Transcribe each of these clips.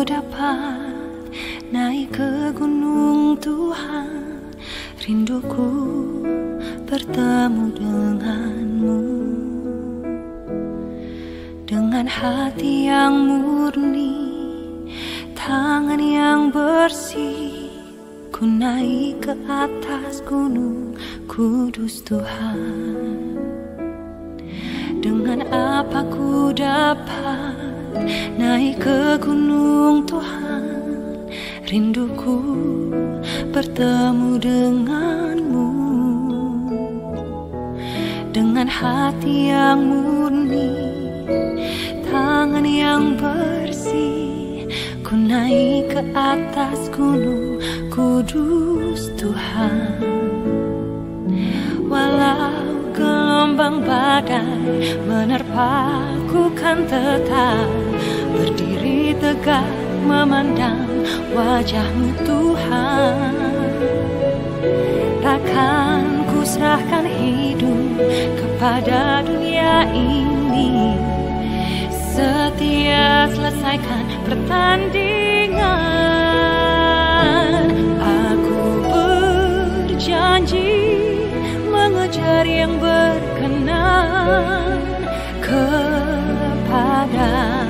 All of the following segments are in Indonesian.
dapat naik ke gunung Tuhan, rinduku bertemu denganmu. Dengan hati yang murni, tangan yang bersih, ku naik ke atas gunung kudus Tuhan. Dengan apa ku dapat naik ke gunung Tuhan, rinduku bertemu denganmu. Dengan hati yang murni, tangan yang bersih, ku naik ke atas gunung kudus Tuhan. Walau gelombang badai menerpaku, kan tetap berdiri tegak memandang wajah-Mu Tuhan. Takkan ku serahkan hidup kepada dunia ini, setia selesaikan pertandingan. Aku berjanji mengejar yang berkenan kepada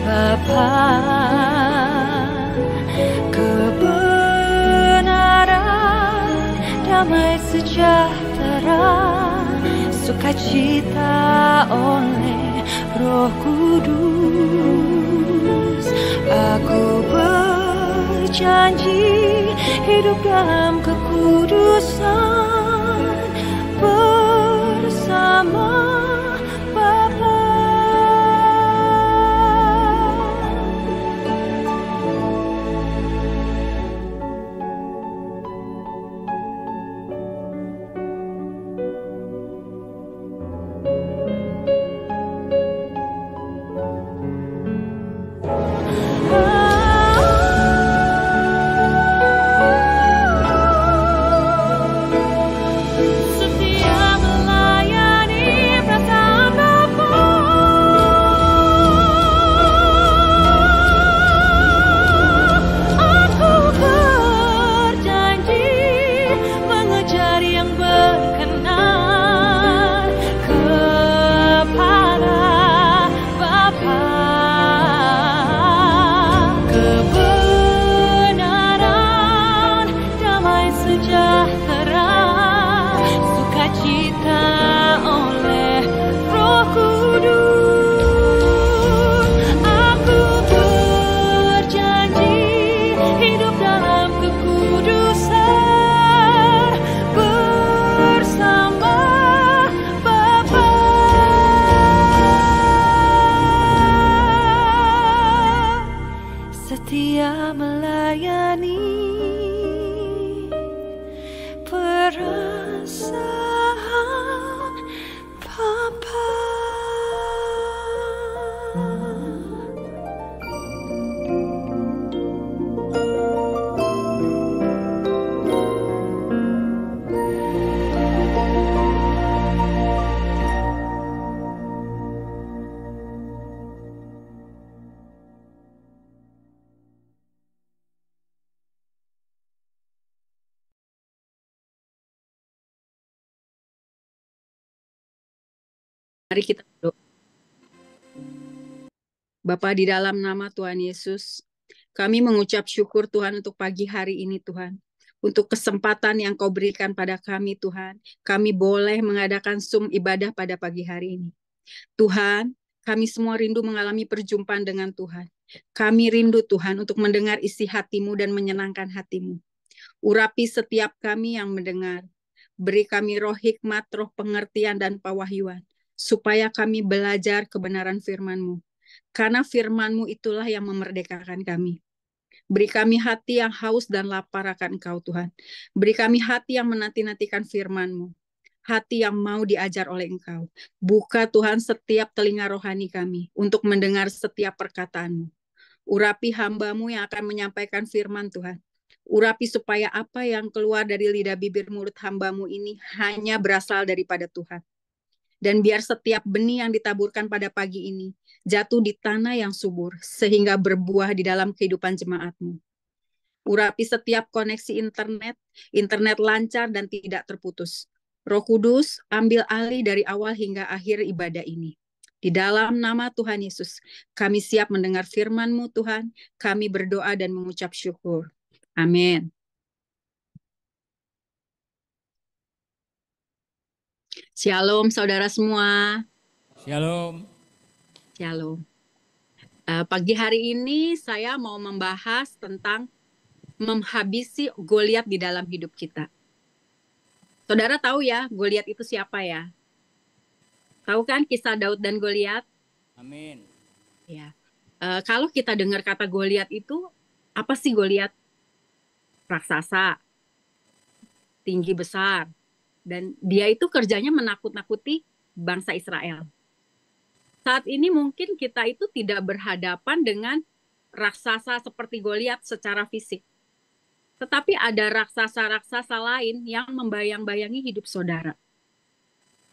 Bapa. Kebenaran, damai sejahtera, sukacita oleh Roh Kudus. Aku berjanji hidup dalam kekudusan bersama Bapa. Setia melayani perasaan Bapa. Mari kita berdoa. Bapa, di dalam nama Tuhan Yesus, kami mengucap syukur Tuhan untuk pagi hari ini Tuhan. Untuk kesempatan yang Kau berikan pada kami Tuhan. Kami boleh mengadakan ibadah pada pagi hari ini. Tuhan, kami semua rindu mengalami perjumpaan dengan Tuhan. Kami rindu Tuhan untuk mendengar isi hati-Mu dan menyenangkan hati-Mu. Urapi setiap kami yang mendengar. Beri kami roh hikmat, roh pengertian dan pewahyuan, supaya kami belajar kebenaran firman-Mu. Karena firman-Mu itulah yang memerdekakan kami. Beri kami hati yang haus dan lapar akan Engkau Tuhan. Beri kami hati yang menanti-nantikan firman-Mu. Hati yang mau diajar oleh Engkau. Buka Tuhan setiap telinga rohani kami untuk mendengar setiap perkataan-Mu. Urapi hamba-Mu yang akan menyampaikan firman Tuhan. Urapi supaya apa yang keluar dari lidah bibir mulut hamba-Mu ini hanya berasal daripada Tuhan. Dan biar setiap benih yang ditaburkan pada pagi ini jatuh di tanah yang subur, sehingga berbuah di dalam kehidupan jemaat-Mu. Urapi setiap koneksi internet lancar dan tidak terputus. Roh Kudus, ambil alih dari awal hingga akhir ibadah ini. Di dalam nama Tuhan Yesus, kami siap mendengar firman-Mu Tuhan. Kami berdoa dan mengucap syukur. Amin. Shalom saudara semua. Shalom. Shalom. Pagi hari ini saya mau membahas tentang menghabisi Goliat di dalam hidup kita. Saudara tahu ya, Goliat itu siapa ya? Tahu kan kisah Daud dan Goliat? Amin. Ya. Kalau kita dengar kata Goliat itu, apa sih Goliat? Raksasa, tinggi besar, dan dia itu kerjanya menakut-nakuti bangsa Israel. Saat ini mungkin kita itu tidak berhadapan dengan raksasa seperti Goliat secara fisik. Tetapi ada raksasa-raksasa lain yang membayang-bayangi hidup saudara.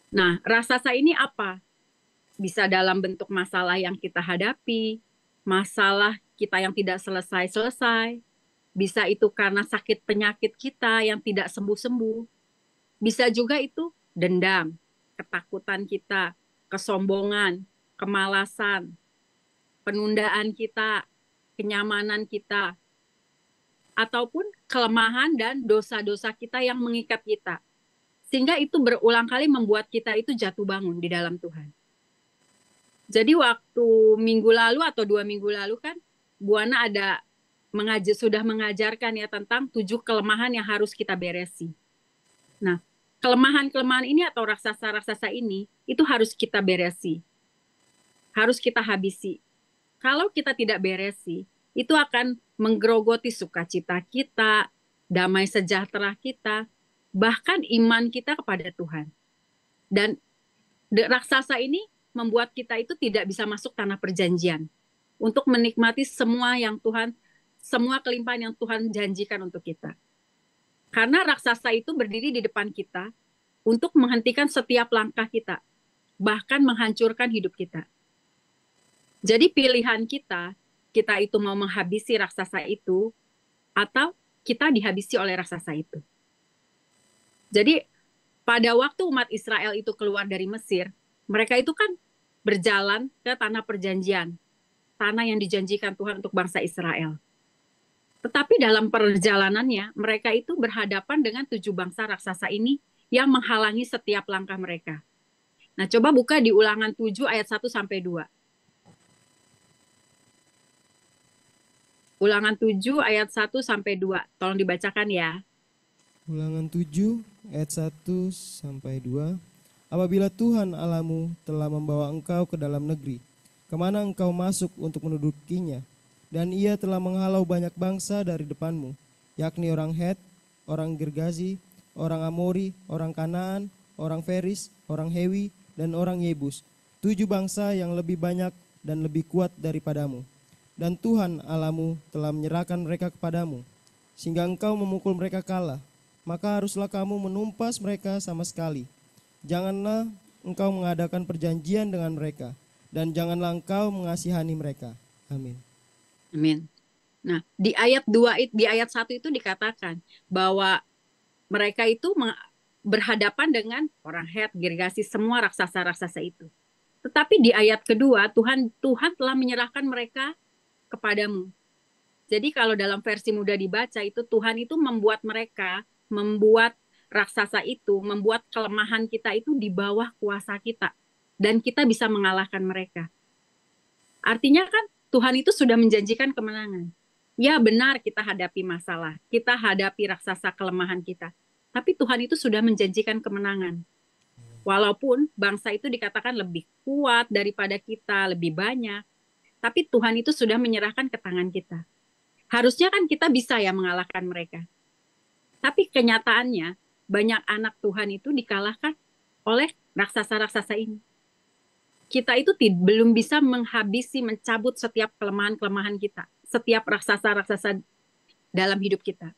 Nah, raksasa ini apa? Bisa dalam bentuk masalah yang kita hadapi, masalah kita yang tidak selesai-selesai, bisa itu karena sakit penyakit kita yang tidak sembuh-sembuh, bisa juga itu dendam, ketakutan kita, kesombongan, kemalasan, penundaan kita, kenyamanan kita, ataupun kelemahan dan dosa-dosa kita yang mengikat kita. Sehingga itu berulang kali membuat kita itu jatuh bangun di dalam Tuhan. Jadi waktu minggu lalu atau 2 minggu lalu kan Buana ada sudah mengajarkan ya tentang 7 kelemahan yang harus kita beresi. Nah, kelemahan-kelemahan ini atau raksasa-raksasa ini itu harus kita beresi. Harus kita habisi. Kalau kita tidak beresi, itu akan menggerogoti sukacita kita, damai sejahtera kita, bahkan iman kita kepada Tuhan. Dan raksasa ini membuat kita itu tidak bisa masuk tanah perjanjian untuk menikmati semua kelimpahan yang Tuhan janjikan untuk kita. Karena raksasa itu berdiri di depan kita untuk menghentikan setiap langkah kita, bahkan menghancurkan hidup kita. Jadi pilihan kita itu mau menghabisi raksasa itu atau kita dihabisi oleh raksasa itu. Jadi pada waktu umat Israel itu keluar dari Mesir, mereka itu kan berjalan ke tanah perjanjian, tanah yang dijanjikan Tuhan untuk bangsa Israel. Tetapi dalam perjalanannya, mereka itu berhadapan dengan 7 bangsa raksasa ini yang menghalangi setiap langkah mereka. Nah, coba buka di Ulangan 7 ayat 1 sampai 2. Ulangan 7 ayat 1 sampai 2. Tolong dibacakan ya. Ulangan 7 ayat 1 sampai 2. Apabila Tuhan Allahmu telah membawa engkau ke dalam negeri, kemana engkau masuk untuk mendudukinya, dan ia telah menghalau banyak bangsa dari depanmu, yakni orang Het, orang Gergazi, orang Amori, orang Kanaan, orang Feris, orang Hewi, dan orang Yebus, 7 bangsa yang lebih banyak dan lebih kuat daripadamu. Dan Tuhan Allahmu telah menyerahkan mereka kepadamu, sehingga engkau memukul mereka kalah. Maka haruslah kamu menumpas mereka sama sekali. Janganlah engkau mengadakan perjanjian dengan mereka, dan janganlah engkau mengasihani mereka. Amin. Amin. Nah, di ayat 2, di ayat 1 itu dikatakan bahwa mereka itu berhadapan dengan orang Het, Girgasi, semua raksasa-raksasa itu. Tetapi di ayat kedua, Tuhan telah menyerahkan mereka kepadamu. Jadi kalau dalam versi mudah dibaca itu Tuhan itu membuat raksasa itu, membuat kelemahan kita itu di bawah kuasa kita. Dan kita bisa mengalahkan mereka. Artinya kan Tuhan itu sudah menjanjikan kemenangan. Ya benar kita hadapi masalah, kita hadapi raksasa kelemahan kita. Tapi Tuhan itu sudah menjanjikan kemenangan. Walaupun bangsa itu dikatakan lebih kuat daripada kita, lebih banyak. Tapi Tuhan itu sudah menyerahkan ke tangan kita. Harusnya kan kita bisa ya mengalahkan mereka. Tapi kenyataannya banyak anak Tuhan itu dikalahkan oleh raksasa-raksasa ini. Kita itu belum bisa menghabisi, mencabut setiap kelemahan-kelemahan kita. Setiap raksasa-raksasa dalam hidup kita.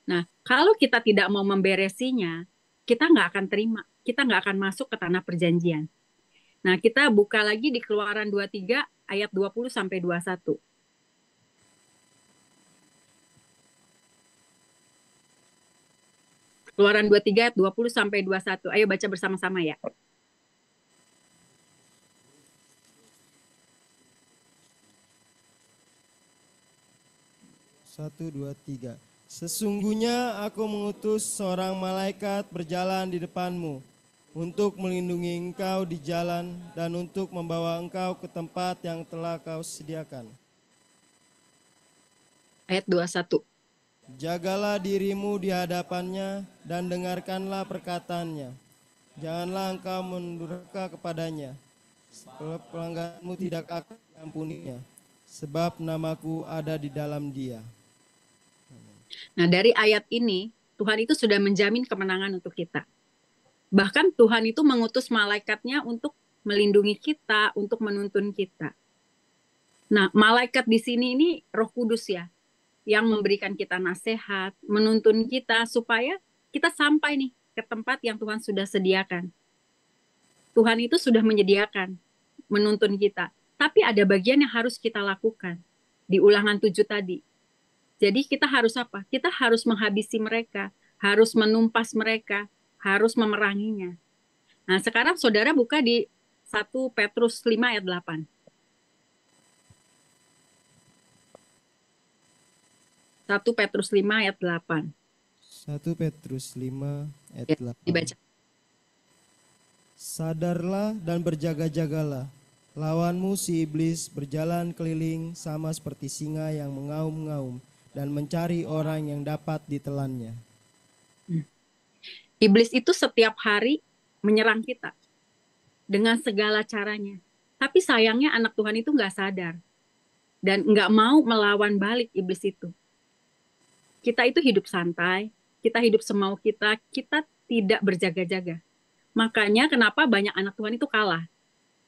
Nah, kalau kita tidak mau memberesinya, kita nggak akan terima. kita nggak akan masuk ke tanah perjanjian. Nah, kita buka lagi di Keluaran 23 ayat 20 sampai 21. Keluaran 23 ayat 20 sampai 21. Ayo baca bersama-sama ya. Satu, dua, tiga. Sesungguhnya aku mengutus seorang malaikat berjalan di depanmu untuk melindungi engkau di jalan dan untuk membawa engkau ke tempat yang telah kau sediakan. Ayat 21. Jagalah dirimu di hadapannya dan dengarkanlah perkataannya. Janganlah engkau mendurhaka kepadanya, sebab pelanggaranmu tidak akan diampuninya, sebab namaku ada di dalam dia. Nah, dari ayat ini, Tuhan itu sudah menjamin kemenangan untuk kita. Bahkan Tuhan itu mengutus malaikatnya untuk melindungi kita, untuk menuntun kita. Nah, malaikat di sini ini Roh Kudus ya, yang memberikan kita nasihat, menuntun kita supaya kita sampai nih ke tempat yang Tuhan sudah sediakan. Tuhan itu sudah menyediakan, menuntun kita. Tapi ada bagian yang harus kita lakukan di Ulangan 7 tadi. Jadi kita harus apa? Kita harus menghabisi mereka, harus menumpas mereka, harus memeranginya. Nah, sekarang saudara buka di 1 Petrus 5 ayat 8. 1 Petrus 5 ayat 8. 1 Petrus 5 ayat Ya, 8. dibaca. Sadarlah dan berjaga-jagalah. Lawanmu si iblis berjalan keliling sama seperti singa yang mengaum-ngaum dan mencari orang yang dapat ditelannya. Iblis itu setiap hari menyerang kita dengan segala caranya. Tapi sayangnya anak Tuhan itu nggak sadar dan nggak mau melawan balik iblis itu. Kita itu hidup santai, kita hidup semau kita tidak berjaga-jaga. Makanya kenapa banyak anak Tuhan itu kalah.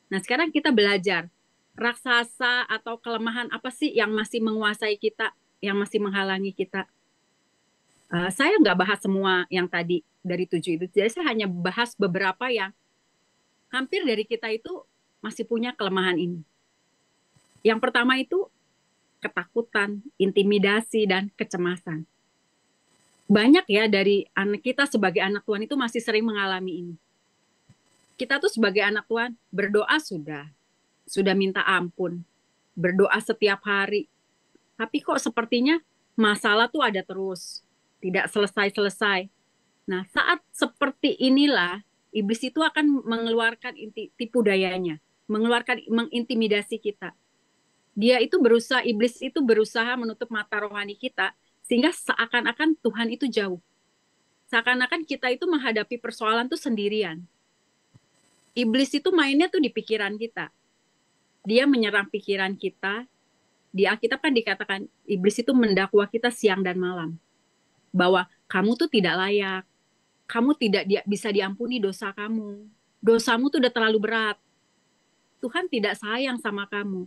Nah, sekarang kita belajar raksasa atau kelemahan apa sih yang masih menguasai kita, yang masih menghalangi kita. Saya nggak bahas semua yang tadi dari 7 itu. Jadi saya hanya bahas beberapa yang hampir dari kita itu masih punya kelemahan ini. Yang pertama itu ketakutan, intimidasi, dan kecemasan. Banyak ya dari anak kita sebagai anak Tuhan itu masih sering mengalami ini. Kita tuh sebagai anak Tuhan berdoa sudah minta ampun, berdoa setiap hari. Tapi kok sepertinya masalah tuh ada terus, tidak selesai-selesai. Nah, saat seperti inilah iblis itu akan mengeluarkan tipu dayanya, mengintimidasi kita. Iblis itu berusaha menutup mata rohani kita sehingga seakan-akan Tuhan itu jauh. Seakan-akan kita itu menghadapi persoalan tuh sendirian. Iblis itu mainnya tuh di pikiran kita. Dia menyerang pikiran kita. Di Alkitab kan dikatakan iblis itu mendakwa kita siang dan malam. Bahwa kamu tuh tidak layak. Kamu tidak bisa diampuni dosa kamu. Dosamu tuh udah terlalu berat. Tuhan tidak sayang sama kamu.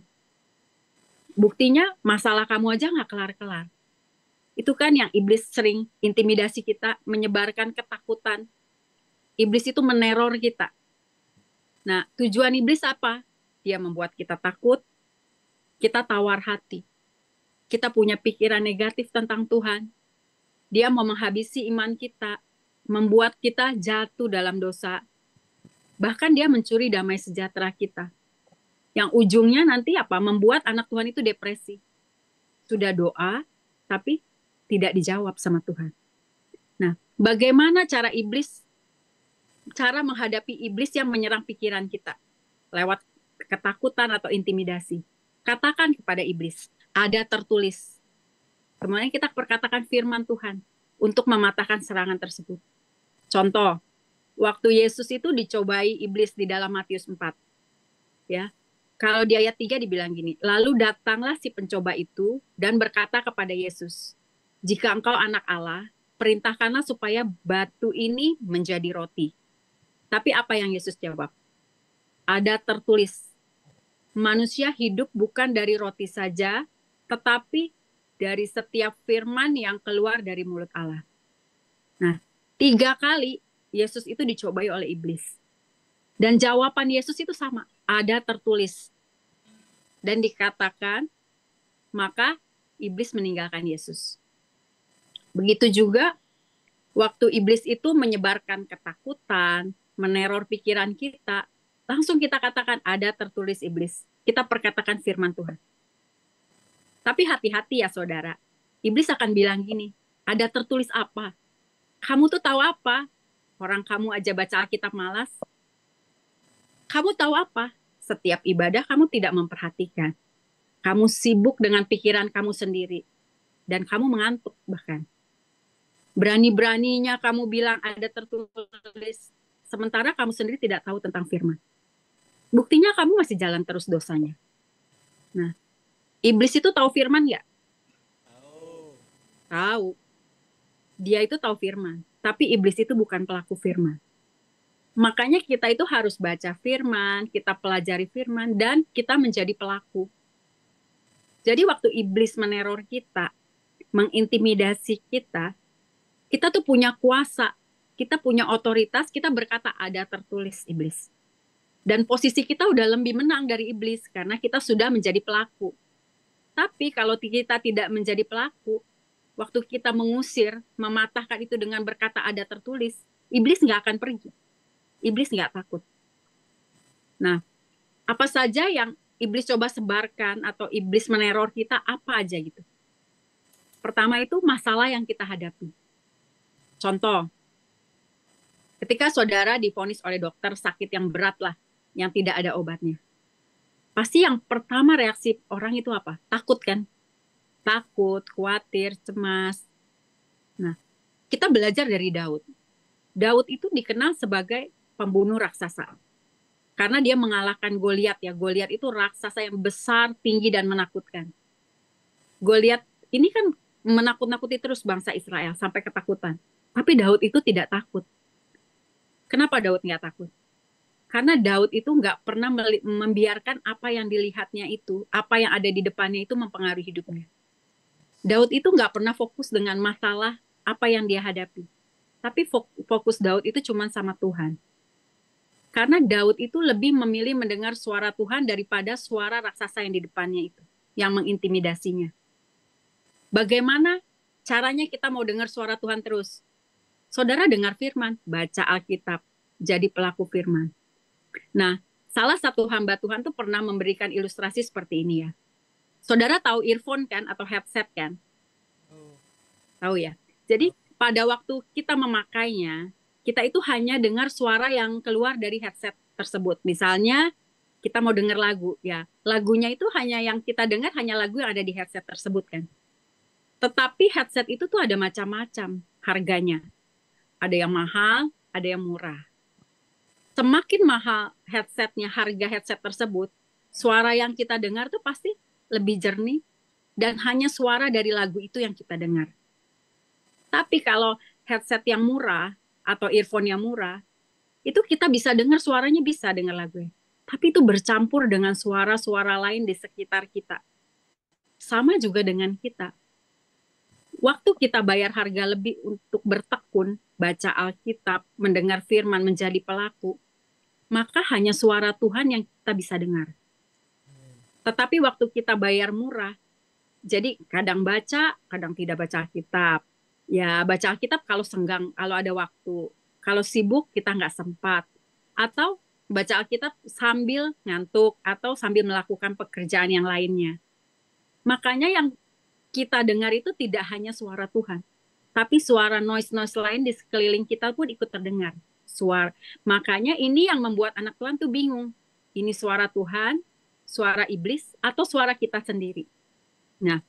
Buktinya masalah kamu aja nggak kelar-kelar. Itu kan yang iblis sering intimidasi kita, menyebarkan ketakutan. Iblis itu meneror kita. Nah, tujuan iblis apa? Dia membuat kita takut, kita tawar hati. Kita punya pikiran negatif tentang Tuhan. Dia mau menghabisi iman kita, membuat kita jatuh dalam dosa. Bahkan dia mencuri damai sejahtera kita. Yang ujungnya nanti apa? Membuat anak Tuhan itu depresi. Sudah doa, tapi tidak dijawab sama Tuhan. Nah, bagaimana cara menghadapi iblis yang menyerang pikiran kita lewat ketakutan atau intimidasi? Katakan kepada iblis, ada tertulis. Kemudian kita perkatakan firman Tuhan untuk mematahkan serangan tersebut. Contoh, waktu Yesus itu dicobai iblis di dalam Matius 4. Ya. Kalau di ayat 3 dibilang gini, lalu datanglah si pencoba itu dan berkata kepada Yesus, jika engkau anak Allah, perintahkanlah supaya batu ini menjadi roti. Tapi apa yang Yesus jawab? Ada tertulis, manusia hidup bukan dari roti saja, tetapi dari setiap firman yang keluar dari mulut Allah. Nah, 3 kali Yesus itu dicobai oleh iblis. Dan jawaban Yesus itu sama, ada tertulis. Dan dikatakan, maka iblis meninggalkan Yesus. Begitu juga waktu iblis itu menyebarkan ketakutan, meneror pikiran kita, langsung kita katakan ada tertulis iblis. Kita perkatakan firman Tuhan. Tapi hati-hati ya saudara, iblis akan bilang gini, ada tertulis apa? Kamu tuh tahu apa? Orang kamu aja baca Alkitab malas. Kamu tahu apa? Setiap ibadah kamu tidak memperhatikan. Kamu sibuk dengan pikiran kamu sendiri. Dan kamu mengantuk bahkan. Berani-beraninya kamu bilang ada tertulis. Sementara kamu sendiri tidak tahu tentang firman. Buktinya kamu masih jalan terus dosanya. Nah, iblis itu tahu firman nggak? Tahu. Dia itu tahu firman. Tapi iblis itu bukan pelaku firman. Makanya kita itu harus baca firman, kita pelajari firman, dan kita menjadi pelaku. Jadi waktu iblis meneror kita, mengintimidasi kita, kita tuh punya kuasa, kita punya otoritas, kita berkata ada tertulis iblis. Dan posisi kita udah lebih menang dari iblis, karena kita sudah menjadi pelaku. Tapi kalau kita tidak menjadi pelaku, waktu kita mengusir, mematahkan itu dengan berkata ada tertulis, iblis nggak akan pergi. Iblis nggak takut. Nah, apa saja yang iblis coba sebarkan atau iblis meneror kita, apa aja gitu. Pertama itu masalah yang kita hadapi. Contoh, ketika saudara divonis oleh dokter sakit yang berat lah, yang tidak ada obatnya. Pasti yang pertama reaksi orang itu apa? Takut kan? Takut, khawatir, cemas. Nah, kita belajar dari Daud. Daud itu dikenal sebagai pembunuh raksasa. Karena dia mengalahkan Goliat ya. Goliat itu raksasa yang besar, tinggi, dan menakutkan. Goliat ini kan menakut-nakuti terus bangsa Israel sampai ketakutan. Tapi Daud itu tidak takut. Kenapa Daud nggak takut? Karena Daud itu nggak pernah membiarkan apa yang dilihatnya itu, apa yang ada di depannya itu mempengaruhi hidupnya. Daud itu nggak pernah fokus dengan masalah apa yang dia hadapi. Tapi fokus Daud itu cuma sama Tuhan. Karena Daud itu lebih memilih mendengar suara Tuhan daripada suara raksasa yang di depannya itu, yang mengintimidasinya. Bagaimana caranya kita mau dengar suara Tuhan terus? Saudara dengar firman, baca Alkitab, jadi pelaku firman. Nah, salah satu hamba Tuhan tuh pernah memberikan ilustrasi seperti ini ya. Saudara tahu earphone kan atau headset kan? Tahu ya. Jadi pada waktu kita memakainya, kita itu hanya dengar suara yang keluar dari headset tersebut. Misalnya kita mau dengar lagu, ya lagunya itu hanya yang kita dengar hanya lagu yang ada di headset tersebut kan. Tetapi headset itu tuh ada macam-macam harganya. Ada yang mahal, ada yang murah. Semakin mahal headsetnya, harga headset tersebut, suara yang kita dengar tuh pasti lebih jernih dan hanya suara dari lagu itu yang kita dengar. Tapi kalau headset yang murah atau earphone yang murah, itu kita bisa dengar suaranya, bisa dengar lagunya. Tapi itu bercampur dengan suara-suara lain di sekitar kita. Sama juga dengan kita. Waktu kita bayar harga lebih untuk bertekun, baca Alkitab, mendengar firman, menjadi pelaku, maka hanya suara Tuhan yang kita bisa dengar. Tetapi waktu kita bayar murah, jadi kadang baca, kadang tidak baca Alkitab. Ya baca Alkitab kalau senggang, kalau ada waktu. Kalau sibuk kita nggak sempat. Atau baca Alkitab sambil ngantuk atau sambil melakukan pekerjaan yang lainnya. Makanya yang kita dengar itu tidak hanya suara Tuhan. Tapi suara noise-noise lain di sekeliling kita pun ikut terdengar. Makanya ini yang membuat anak Tuhan tuh bingung. Ini suara Tuhan, suara iblis, atau suara kita sendiri. Nah,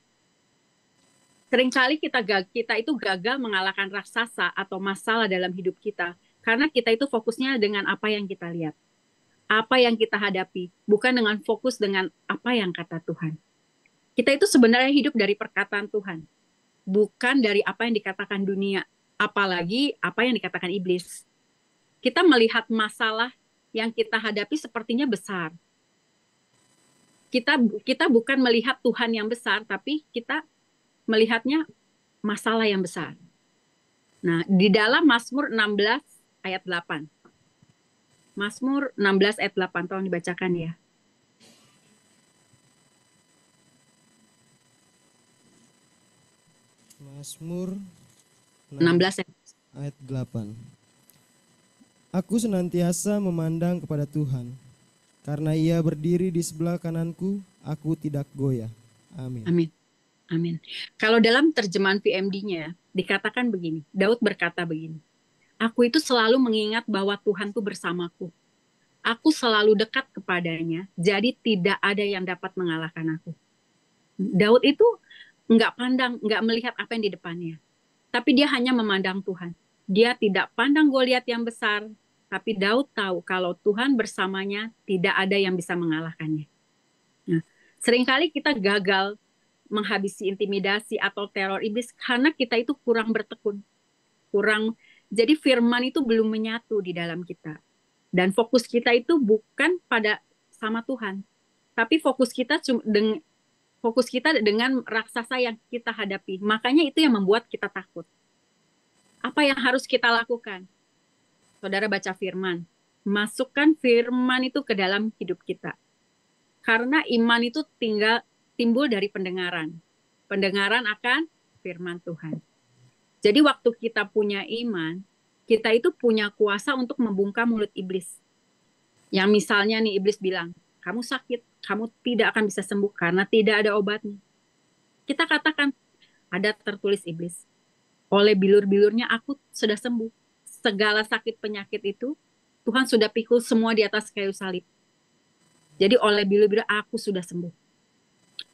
seringkali kita itu gagal mengalahkan raksasa atau masalah dalam hidup kita karena kita itu fokusnya dengan apa yang kita lihat, apa yang kita hadapi, bukan dengan fokus dengan apa yang kata Tuhan. Kita itu sebenarnya hidup dari perkataan Tuhan, bukan dari apa yang dikatakan dunia, apalagi apa yang dikatakan iblis. Kita melihat masalah yang kita hadapi sepertinya besar. Kita bukan melihat Tuhan yang besar, tapi kita melihatnya masalah yang besar. Nah, di dalam Mazmur 16 ayat 8. Mazmur 16 ayat 8, tolong dibacakan ya. Mazmur 16 ayat. ayat 8. Aku senantiasa memandang kepada Tuhan, karena Ia berdiri di sebelah kananku, aku tidak goyah. Amin. Amin. Amin. Kalau dalam terjemahan VMD-nya dikatakan begini, Daud berkata begini, aku itu selalu mengingat bahwa Tuhan itu bersamaku. Aku selalu dekat kepadanya, jadi tidak ada yang dapat mengalahkan aku. Daud itu nggak melihat apa yang di depannya. Tapi dia hanya memandang Tuhan. Dia tidak pandang Goliat yang besar, tapi Daud tahu kalau Tuhan bersamanya tidak ada yang bisa mengalahkannya. Nah, seringkali kita gagal menghabisi intimidasi atau teror iblis karena kita itu kurang bertekun. Jadi firman itu belum menyatu di dalam kita. Dan fokus kita itu bukan pada sama Tuhan, tapi fokus kita dengan raksasa yang kita hadapi. Makanya itu yang membuat kita takut. Apa yang harus kita lakukan? Saudara baca firman. Masukkan firman itu ke dalam hidup kita. Karena iman itu timbul dari pendengaran. Pendengaran akan firman Tuhan. Jadi waktu kita punya iman, kita itu punya kuasa untuk membungkam mulut iblis. Yang misalnya nih iblis bilang, kamu sakit, kamu tidak akan bisa sembuh karena tidak ada obatnya. Kita katakan, ada tertulis iblis, oleh bilur-bilurnya aku sudah sembuh. Segala sakit penyakit itu, Tuhan sudah pikul semua di atas kayu salib. Jadi oleh bilur-bilur aku sudah sembuh.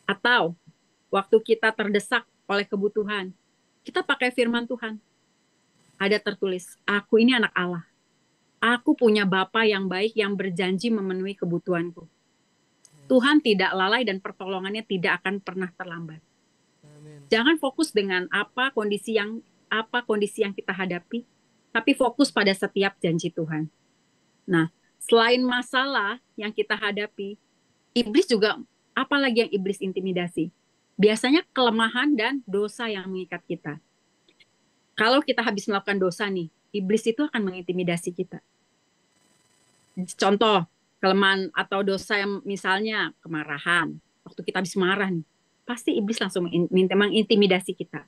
Atau waktu kita terdesak oleh kebutuhan, kita pakai firman Tuhan. Ada tertulis, aku ini anak Allah. Aku punya Bapa yang baik yang berjanji memenuhi kebutuhanku. Tuhan tidak lalai dan pertolongannya tidak akan pernah terlambat. Jangan fokus dengan apa kondisi yang kita hadapi, tapi fokus pada setiap janji Tuhan. Nah, selain masalah yang kita hadapi, iblis juga, apalagi yang iblis intimidasi? Biasanya kelemahan dan dosa yang mengikat kita. Kalau kita habis melakukan dosa nih, iblis itu akan mengintimidasi kita. Contoh, kelemahan atau dosa yang misalnya kemarahan. Waktu kita habis marah nih, pasti iblis langsung mengintimidasi kita.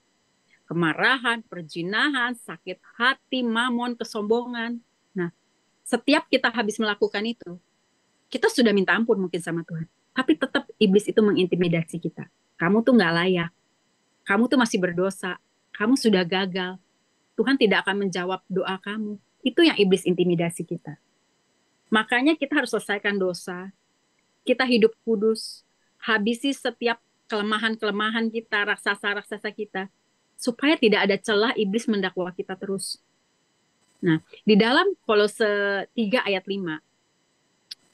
Kemarahan, perjinahan, sakit hati, mamon, kesombongan. Nah, setiap kita habis melakukan itu, kita sudah minta ampun mungkin sama Tuhan. Tapi tetap iblis itu mengintimidasi kita. Kamu tuh nggak layak. Kamu tuh masih berdosa. Kamu sudah gagal. Tuhan tidak akan menjawab doa kamu. Itu yang iblis intimidasi kita. Makanya kita harus selesaikan dosa. Kita hidup kudus. Habisi setiap kelemahan-kelemahan kita, raksasa-raksasa kita. Supaya tidak ada celah iblis mendakwa kita terus. Nah, di dalam Kolose 3 ayat 5,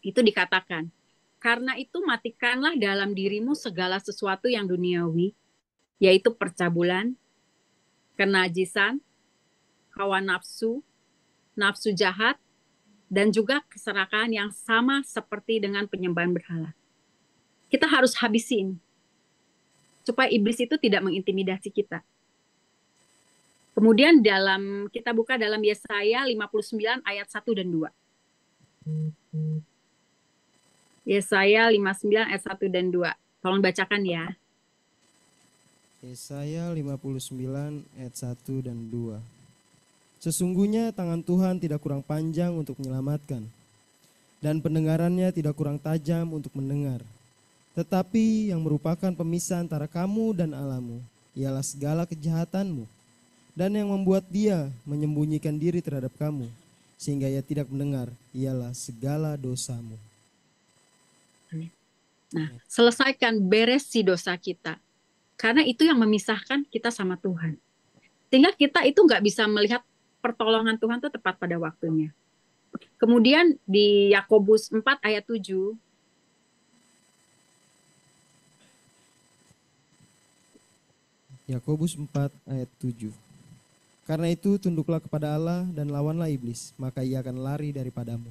itu dikatakan, karena itu matikanlah dalam dirimu segala sesuatu yang duniawi, yaitu percabulan, kenajisan, hawa nafsu, nafsu jahat, dan juga keserakahan yang sama seperti dengan penyembahan berhala. Kita harus habisin, supaya iblis itu tidak mengintimidasi kita. Kemudian kita buka dalam Yesaya 59 ayat 1 dan 2. Yesaya 59 ayat 1 dan 2. Tolong bacakan ya. Yesaya 59 ayat 1 dan 2. Sesungguhnya tangan Tuhan tidak kurang panjang untuk menyelamatkan, dan pendengarannya tidak kurang tajam untuk mendengar. Tetapi yang merupakan pemisah antara kamu dan Allahmu ialah segala kejahatanmu, dan yang membuat dia menyembunyikan diri terhadap kamu, sehingga ia tidak mendengar, ialah segala dosamu. Nah, selesaikan, beres si dosa kita. Karena itu yang memisahkan kita sama Tuhan. Sehingga kita itu nggak bisa melihat pertolongan Tuhan itu tepat pada waktunya. Kemudian di Yakobus 4 ayat 7, Yakobus 4 ayat 7. Karena itu tunduklah kepada Allah dan lawanlah iblis, maka ia akan lari daripadamu.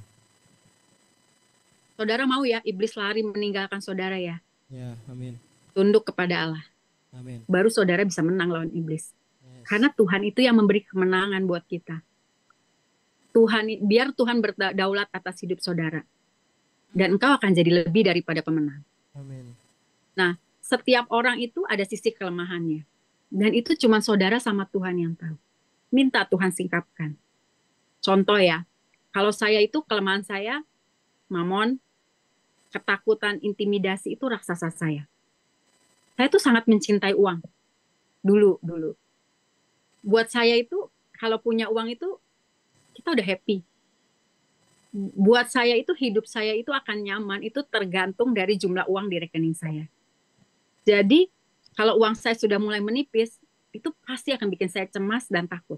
saudara mau ya iblis lari meninggalkan saudara ya? Ya, amin. Tunduk kepada Allah. Amin. Baru saudara bisa menang lawan iblis. Yes. Karena Tuhan itu yang memberi kemenangan buat kita. biar Tuhan berdaulat atas hidup saudara. Dan engkau akan jadi lebih daripada pemenang. Amin. Nah, setiap orang itu ada sisi kelemahannya. Dan itu cuma saudara sama Tuhan yang tahu. Minta Tuhan singkapkan. Contoh ya, kalau saya itu kelemahan saya, mamon, ketakutan, intimidasi itu raksasa saya. Saya tuh sangat mencintai uang. Dulu. Buat saya itu, kalau punya uang itu, kita udah happy. Buat saya itu, hidup saya itu akan nyaman, itu tergantung dari jumlah uang di rekening saya. Jadi, kalau uang saya sudah mulai menipis, itu pasti akan bikin saya cemas dan takut.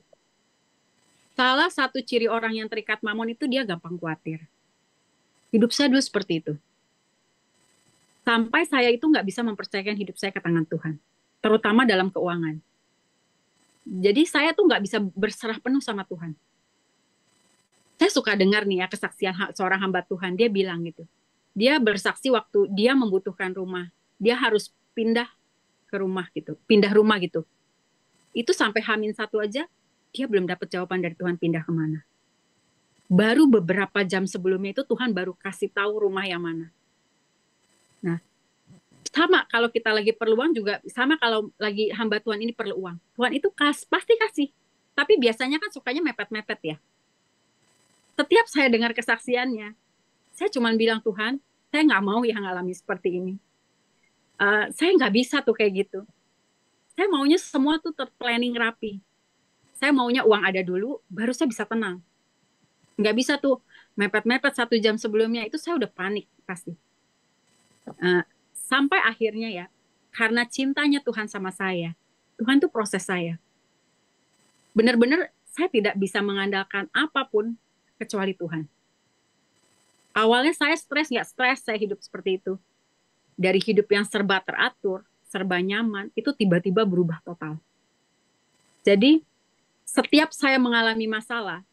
Salah satu ciri orang yang terikat mamon itu dia gampang khawatir. Hidup saya dulu seperti itu. Sampai saya itu nggak bisa mempercayakan hidup saya ke tangan Tuhan. Terutama dalam keuangan. Jadi saya tuh nggak bisa berserah penuh sama Tuhan. Saya suka dengar nih ya kesaksian seorang hamba Tuhan. Dia bilang gitu. Dia bersaksi waktu dia membutuhkan rumah. Dia harus pindah ke rumah gitu. Pindah rumah gitu. Itu sampai H-1 aja, dia belum dapat jawaban dari Tuhan pindah kemana. Baru beberapa jam sebelumnya itu Tuhan baru kasih tahu rumah yang mana. Nah, sama kalau kita lagi perlu uang juga, sama kalau lagi hamba Tuhan ini perlu uang. Tuhan itu pasti kasih. Tapi biasanya kan sukanya mepet-mepet ya. Setiap saya dengar kesaksiannya, saya cuma bilang, Tuhan, saya nggak mau yang ngalami seperti ini. Saya nggak bisa tuh kayak gitu. Saya maunya semua tuh terplanning rapi. Saya maunya uang ada dulu, baru saya bisa tenang. Nggak bisa tuh mepet-mepet 1 jam sebelumnya, itu saya udah panik pasti. Sampai akhirnya ya, karena cintanya Tuhan sama saya, Tuhan tuh proses saya. Benar-benar saya tidak bisa mengandalkan apapun kecuali Tuhan. Awalnya saya stres, nggak stres, saya hidup seperti itu. Dari hidup yang serba teratur, serba nyaman, itu tiba-tiba berubah total. Jadi, setiap saya mengalami masalah,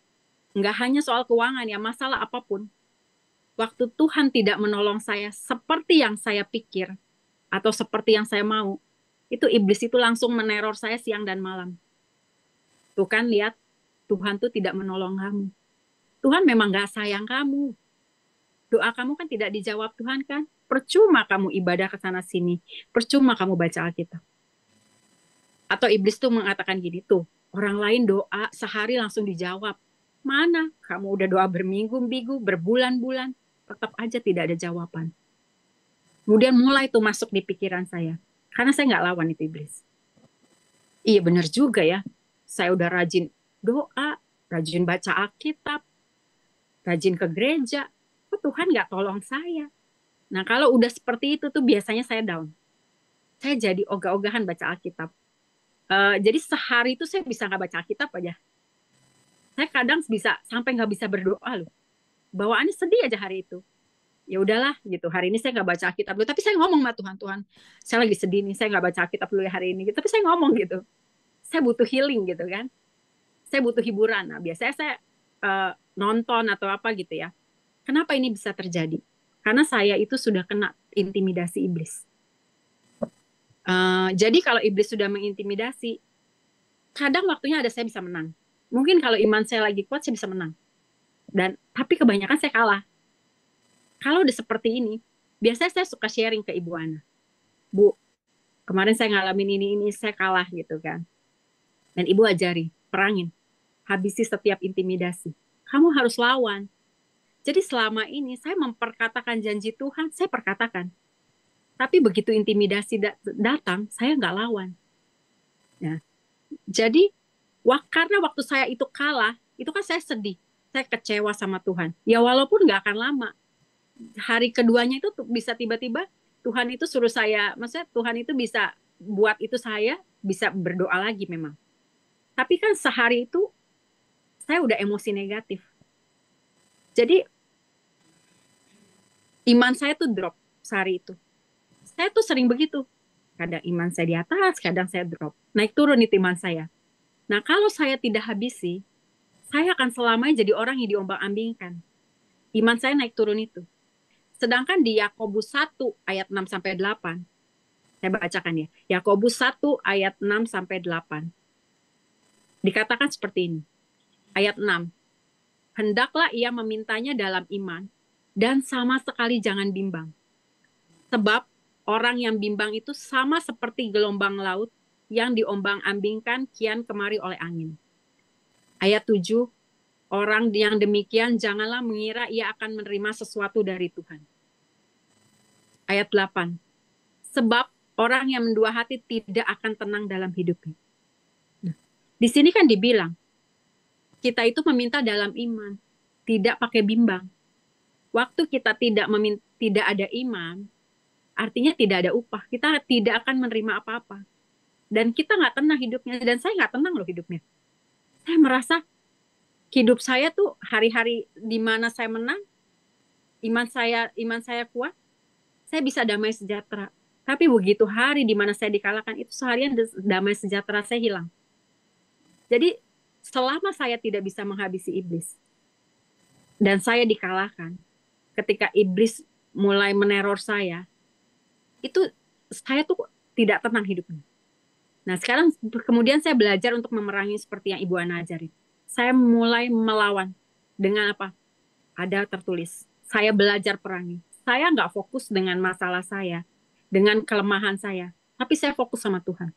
nggak hanya soal keuangan ya, masalah apapun, waktu Tuhan tidak menolong saya seperti yang saya pikir, atau seperti yang saya mau, itu iblis itu langsung meneror saya siang dan malam. Tuh kan, lihat, Tuhan tuh tidak menolong kamu. Tuhan memang gak sayang kamu. Doa kamu kan tidak dijawab Tuhan kan. Percuma kamu ibadah ke sana sini. Percuma kamu baca Alkitab. Atau iblis tuh mengatakan gini tuh. Orang lain doa sehari langsung dijawab. Mana? Kamu udah doa berminggu-minggu, berbulan-bulan. Tetap aja tidak ada jawaban. Kemudian mulai tuh masuk di pikiran saya. Karena saya gak lawan itu iblis. Iya benar juga ya. Saya udah rajin doa, rajin baca Alkitab, rajin ke gereja, kok Tuhan nggak tolong saya? Nah kalau udah seperti itu tuh biasanya saya down. Saya jadi ogah-ogahan baca Alkitab. Jadi sehari itu saya bisa nggak baca Alkitab aja. Saya kadang bisa sampai nggak bisa berdoa loh. Bawaannya sedih aja hari itu. Ya udahlah gitu. Hari ini saya nggak baca Alkitab dulu. Tapi saya ngomong sama Tuhan, Tuhan, saya lagi sedih nih. Saya nggak baca Alkitab dulu ya hari ini. Gitu. Tapi saya ngomong gitu. Saya butuh healing gitu kan. Saya butuh hiburan. Nah biasanya saya nonton atau apa gitu ya. Kenapa ini bisa terjadi? Karena saya itu sudah kena intimidasi iblis. Jadi kalau iblis sudah mengintimidasi, kadang waktunya ada saya bisa menang. Mungkin kalau iman saya lagi kuat, saya bisa menang. Tapi kebanyakan saya kalah. Kalau udah seperti ini, biasanya saya suka sharing ke Ibu Ana. Bu, kemarin saya ngalamin ini saya kalah gitu kan. Dan Ibu ajari, perangin. Habisi setiap intimidasi. Kamu harus lawan. Jadi selama ini saya memperkatakan janji Tuhan, saya perkatakan. Tapi begitu intimidasi datang, saya nggak lawan. Nah, jadi karena waktu saya itu kalah, itu kan saya sedih. Saya kecewa sama Tuhan. Ya walaupun nggak akan lama. Hari keduanya itu bisa tiba-tiba Tuhan itu suruh saya, maksudnya Tuhan itu bisa buat itu saya bisa berdoa lagi memang. Tapi kan sehari itu saya udah emosi negatif. Jadi iman saya tuh drop sehari itu. Saya tuh sering begitu. Kadang iman saya di atas, kadang saya drop. Naik turun itu iman saya. Nah kalau saya tidak habisi, saya akan selamanya jadi orang yang diombang-ambingkan. Iman saya naik turun itu. Sedangkan di Yakobus 1 ayat 6-8, saya bacakan ya. Yakobus 1 ayat 6-8. Dikatakan seperti ini. Ayat 6. hendaklah ia memintanya dalam iman, dan sama sekali jangan bimbang. Sebab orang yang bimbang itu sama seperti gelombang laut yang diombang-ambingkan kian kemari oleh angin. Ayat 7, orang yang demikian janganlah mengira ia akan menerima sesuatu dari Tuhan. Ayat 8, sebab orang yang mendua hati tidak akan tenang dalam hidupnya. Nah, di sini kan dibilang, kita itu meminta dalam iman, tidak pakai bimbang. Waktu kita tidak ada iman, artinya tidak ada upah. Kita tidak akan menerima apa-apa. Dan kita nggak tenang hidupnya. Dan saya nggak tenang loh hidupnya. Saya merasa hidup saya tuh hari-hari di mana saya menang, iman saya kuat, saya bisa damai sejahtera. Tapi begitu hari di mana saya dikalahkan, itu seharian damai sejahtera saya hilang. Jadi selama saya tidak bisa menghabisi iblis, dan saya dikalahkan, ketika iblis mulai meneror saya, itu saya tuh tidak tenang hidupnya. Nah sekarang kemudian saya belajar untuk memerangi seperti yang Ibu Ana ajarin. Saya mulai melawan dengan apa? Ada tertulis. Saya belajar perangi. Saya nggak fokus dengan masalah saya, dengan kelemahan saya, tapi saya fokus sama Tuhan.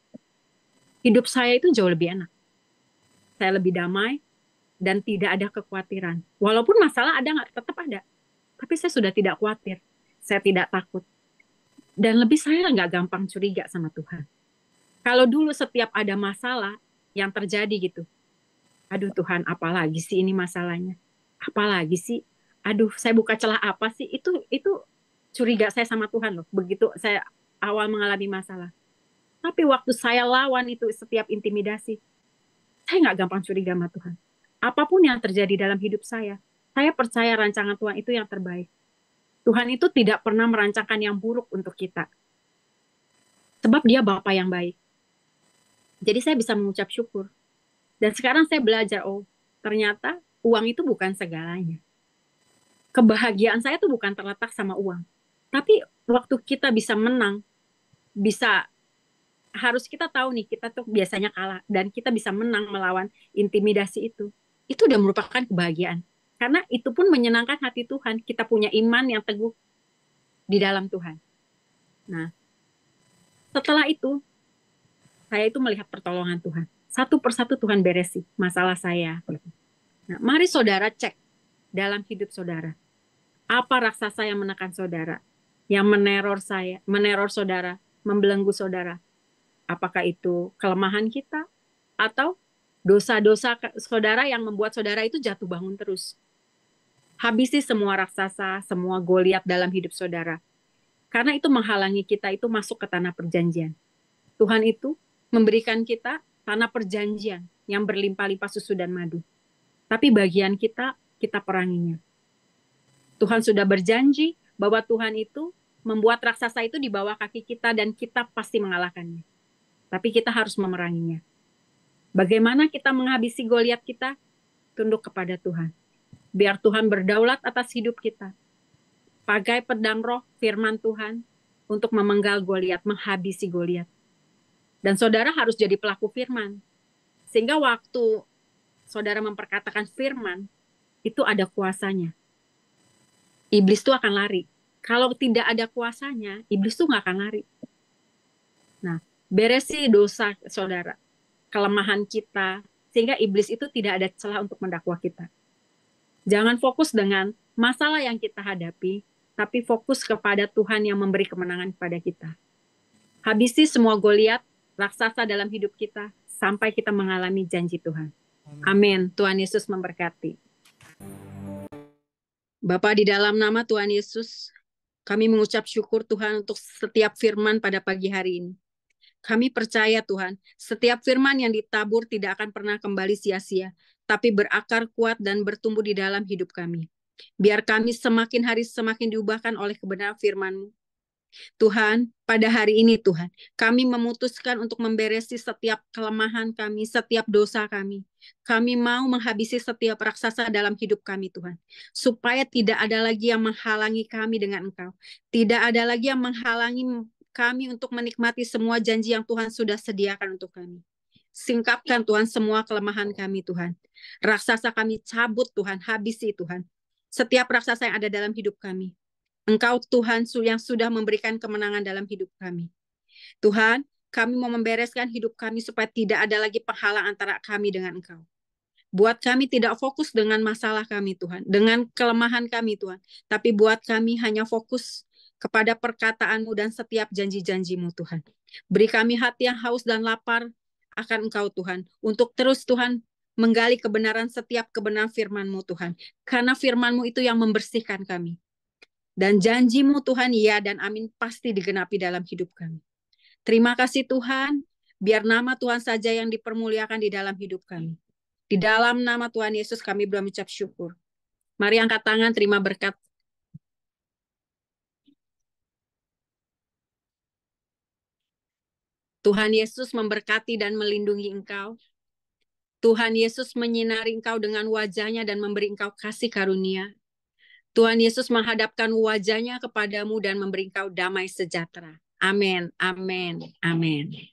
Hidup saya itu jauh lebih enak. Saya lebih damai dan tidak ada kekhawatiran. Walaupun masalah ada nggak, tetap ada. Tapi saya sudah tidak khawatir. Saya tidak takut. Dan lebih saya nggak gampang curiga sama Tuhan. Kalau dulu setiap ada masalah yang terjadi gitu, aduh Tuhan, apalagi sih ini masalahnya? Apalagi sih? Aduh, saya buka celah apa sih? Itu curiga saya sama Tuhan loh. Begitu saya awal mengalami masalah. Tapi waktu saya lawan itu setiap intimidasi, saya nggak gampang curiga sama Tuhan. Apapun yang terjadi dalam hidup saya percaya rancangan Tuhan itu yang terbaik. Tuhan itu tidak pernah merancangkan yang buruk untuk kita. Sebab dia Bapa yang baik. Jadi saya bisa mengucap syukur. Dan sekarang saya belajar, oh ternyata uang itu bukan segalanya. Kebahagiaan saya tuh bukan terletak sama uang. Tapi waktu kita bisa menang, harus kita tahu nih, kita tuh biasanya kalah. Dan kita bisa menang melawan intimidasi itu. Itu udah merupakan kebahagiaan. Karena itu pun menyenangkan hati Tuhan. Kita punya iman yang teguh di dalam Tuhan. Nah, setelah itu, saya itu melihat pertolongan Tuhan. Satu persatu Tuhan beresi masalah saya. Nah, mari saudara cek dalam hidup saudara. Apa raksasa yang menekan saudara? Yang meneror saudara, membelenggu saudara. Apakah itu kelemahan kita? Atau dosa-dosa saudara yang membuat saudara itu jatuh bangun terus? Habisi semua raksasa, semua Goliat dalam hidup saudara. Karena itu menghalangi kita itu masuk ke tanah perjanjian. Tuhan itu memberikan kita tanah perjanjian yang berlimpah-limpah susu dan madu. Tapi bagian kita peranginya. Tuhan sudah berjanji bahwa Tuhan itu membuat raksasa itu di bawah kaki kita dan kita pasti mengalahkannya. Tapi kita harus memeranginya. Bagaimana kita menghabisi Goliat kita? Tunduk kepada Tuhan. Biar Tuhan berdaulat atas hidup kita. Pakai pedang roh firman Tuhan untuk memenggal Goliat, menghabisi Goliat. Dan saudara harus jadi pelaku firman. Sehingga waktu saudara memperkatakan firman, itu ada kuasanya. Iblis itu akan lari. Kalau tidak ada kuasanya, iblis itu nggak akan lari. Nah, beresi dosa saudara, kelemahan kita, sehingga iblis itu tidak ada celah untuk mendakwa kita. Jangan fokus dengan masalah yang kita hadapi, tapi fokus kepada Tuhan yang memberi kemenangan kepada kita. Habisi semua Goliat, raksasa dalam hidup kita, sampai kita mengalami janji Tuhan. Amin. Tuhan Yesus memberkati. Bapa, di dalam nama Tuhan Yesus, kami mengucap syukur Tuhan untuk setiap firman pada pagi hari ini. Kami percaya Tuhan, setiap firman yang ditabur tidak akan pernah kembali sia-sia, tapi berakar kuat dan bertumbuh di dalam hidup kami. Biar kami semakin hari semakin diubahkan oleh kebenaran firman-Mu. Tuhan, pada hari ini Tuhan, kami memutuskan untuk memberesi setiap kelemahan kami, setiap dosa kami. Kami mau menghabisi setiap raksasa dalam hidup kami Tuhan. Supaya tidak ada lagi yang menghalangi kami dengan Engkau. Tidak ada lagi yang menghalangi kami untuk menikmati semua janji yang Tuhan sudah sediakan untuk kami. Singkapkan Tuhan semua kelemahan kami Tuhan. Raksasa kami cabut Tuhan, habisi Tuhan. Setiap raksasa yang ada dalam hidup kami. Engkau Tuhan yang sudah memberikan kemenangan dalam hidup kami. Tuhan, kami mau membereskan hidup kami supaya tidak ada lagi penghalang antara kami dengan Engkau. Buat kami tidak fokus dengan masalah kami Tuhan, dengan kelemahan kami Tuhan, tapi buat kami hanya fokus kepada perkataan-Mu dan setiap janji-janji-Mu Tuhan. Beri kami hati yang haus dan lapar akan Engkau Tuhan, untuk terus Tuhan menggali kebenaran setiap kebenaran firman-Mu Tuhan, karena firman-Mu itu yang membersihkan kami. Dan janji-Mu Tuhan, ya dan amin, pasti digenapi dalam hidup kami. Terima kasih Tuhan, biar nama Tuhan saja yang dipermuliakan di dalam hidup kami. Di dalam nama Tuhan Yesus kami berucap syukur. Mari angkat tangan, terima berkat. Tuhan Yesus memberkati dan melindungi engkau. Tuhan Yesus menyinari engkau dengan wajahnya dan memberi engkau kasih karunia. Tuhan Yesus menghadapkan wajahnya kepadamu dan memberi engkau damai sejahtera. Amin, amin, amin.